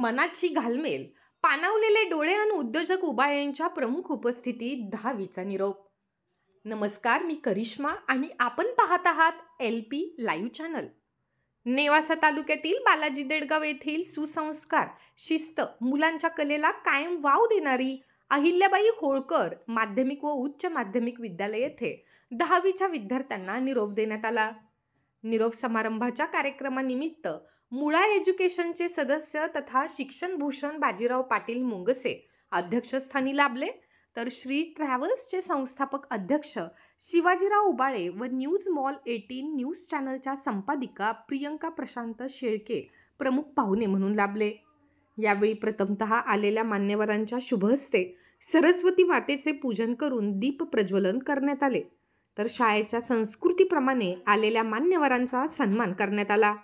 मनाची घालमेल, पाणावलेले डोळे आणि उद्योजक उबाळ्यांच्या प्रमुख उपस्थितीत 10वीचा निरोप. नमस्कार, मी करिश्मा आणि आपण पाहत आहात LP लाईव्ह चॅनल. नेवासा तालुक्यातील बालाजी देडगाव येथील सुसंस्कार, शिस्त, मुलांच्या कलेला कायम वाव देणारी अहिल्याबाई होळकर माध्यमिक व उच्च माध्यमिक विद्यालय येथे 10वीच्या विद्यार्थ्यांना निरोप देण्यात आला. निरोप समारंभाच्या कार्यक्रमानिमित्त मुळा एज्युकेशनचे सदस्य तथा शिक्षण भूषण बाजीराव पाटील मुंगसे अध्यक्षस्थानी लाभले, तर श्री ट्रॅव्हल्सचे संस्थापक अध्यक्ष शिवाजीराव उबाळे व न्यूज मॉल 18 न्यूज चॅनलच्या संपादिका प्रियंका प्रशांत शेळके प्रमुख पाहुणे म्हणून लाभले. यावेळी प्रथमतः आलेल्या मान्यवरांच्या शुभहस्ते सरस्वती मातेचे पूजन करून दीप प्रज्वलन करण्यात आले, तर शाळेच्या संस्कृतीप्रमाणे आलेल्या मान्यवरांचा सन्मान करण्यात आला.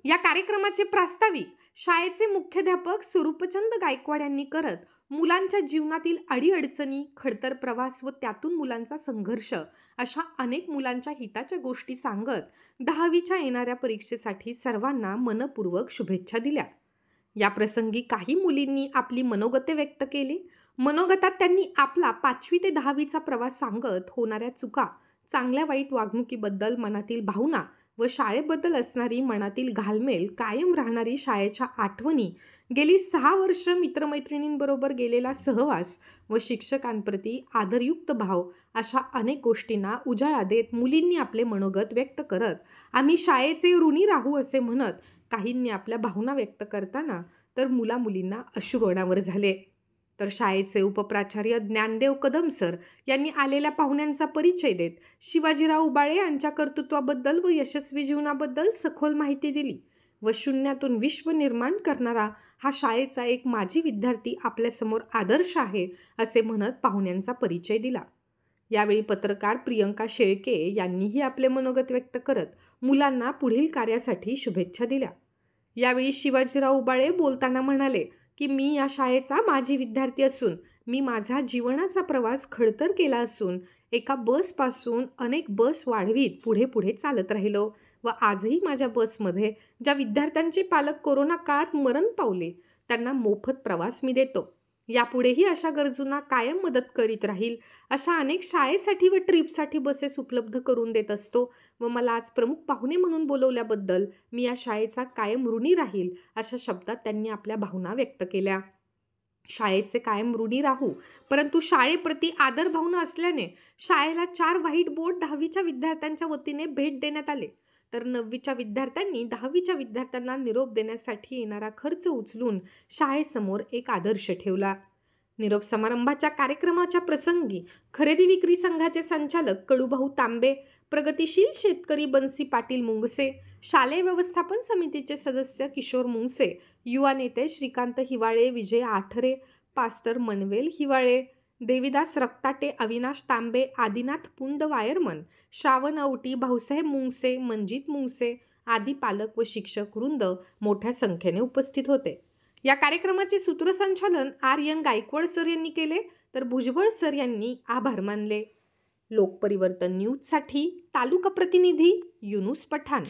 या कार्यक्रमाचे प्रास्ताविक शाळेचे मुख्याध्यापक स्वरूपचंद गायकवाड यांनी करत मुलांच्या जीवनातील अडीअडचणी, खडतर प्रवास व त्यातून मुलांचा संघर्ष अशा अनेक मुलांच्या हिताच्या गोष्टी सांगत 10वीच्या येणाऱ्या परीक्षेसाठी सर्वांना मनपूर्वक शुभेच्छा दिल्या. या प्रसंगी काही मुलींनी आपली मनोगते व्यक्त केली. मनोगतात त्यांनी आपला 5वी ते 10वीचा प्रवास सांगत होणाऱ्या चुका, चांगल्या वाईट वागणुकीबद्दल मनातील भावना व शाळेबद्दल असणारी मनातील घालमेल, कायम राहणारी शाळेच्या आठवणी, गेली 6 वर्ष मित्रमैत्रिणींबरोबर गेलेला सहवास व शिक्षकांप्रती आदरयुक्त भाव अशा अनेक गोष्टींना उजाळा देत मुलींनी आपले मनोगत व्यक्त करत आम्ही शाळेचे ऋणी राहू असे म्हणत काहींनी आपल्या भावना व्यक्त करताना तर मुला-मुलींना अश्रू अनावर झाले. तर शाळेचे उपप्राचार्य ज्ञानदेव कदम सर यांनी आलेल्या पाहुण्यांचा परिचय देत शिवाजीराव उबाळे यांच्या कर्तृत्वाबद्दल व यशस्वी जीवनाबद्दल सखोल माहिती दिली व शून्यातून विश्व निर्माण करणारा हा शाळेचा एक माजी विद्यार्थी आपल्यासमोर आदर्श आहे असे म्हणत पाहुण्यांचा परिचय दिला. यावेळी पत्रकार प्रियंका शेळके यांनीही आपले मनोगत व्यक्त करत मुलांना पुढील कार्यासाठी शुभेच्छा दिल्या. यावेळी शिवाजीराव उबाळे बोलताना म्हणाले की मी या शाळेचा माजी विद्यार्थी असून मी माझा जीवनाचा प्रवास खडतर केला असून एका बसपासून अनेक बस वाढवीत पुढे पुढे चालत राहिलो व आजही माझ्या बसमध्ये ज्या विद्यार्थ्यांचे पालक कोरोना काळात मरण पावले त्यांना मोफत प्रवास मी देतो. यापुढेही अशा गरजूंना कायम मदत करीत राहील. अशा अनेक शाळेसाठी व ट्रिपसाठी बसेस उपलब्ध करून देत असतो व मला आज प्रमुख पाहुणे म्हणून बोलवल्याबद्दल मी या शाळेचा कायम ऋणी राहील अशा शब्दात त्यांनी आपल्या भावना व्यक्त केल्या. शाळेचे कायम ऋणी राहू, परंतु शाळेप्रती आदर भावना असल्याने शाळेला 4 व्हाईट बोर्ड 10वीच्या विद्यार्थ्यांच्या वतीने भेट देण्यात आले, तर 9वीच्या विद्यार्थ्यांनी 10वीच्या विद्यार्थ्यांना निरोप देण्यासाठी येणारा खर्च उचलून शाळेसमोर एक आदर्श ठेवला. निरोप समारंभाच्या कार्यक्रमाच्या प्रसंगी खरेदी विक्री संघाचे संचालक कडूभाऊ तांबे, प्रगतिशील शेतकरी बन्सी पाटील मुंगसे, शालेय व्यवस्थापन समितीचे सदस्य किशोर मुंगसे, युवा नेते श्रीकांत हिवाळे, विजय आठरे, पास्टर मनवेल हिवाळे, देविदास रक्ताटे, अविनाश तांबे, आदिनाथ पुंड वायरमन, श्रावण औटी, भाऊसाहेब मुंगसे, मंजित मुंगसे आदी पालक व शिक्षक वृंद मोठ्या संख्येने उपस्थित होते. या कार्यक्रमाचे सूत्रसंचालन आर्यन गायकवाड सर यांनी केले, तर भुजबळ सर यांनी आभार मानले. लोकपरिवर्तन न्यूजसाठी तालुका प्रतिनिधी युनुस पठाण.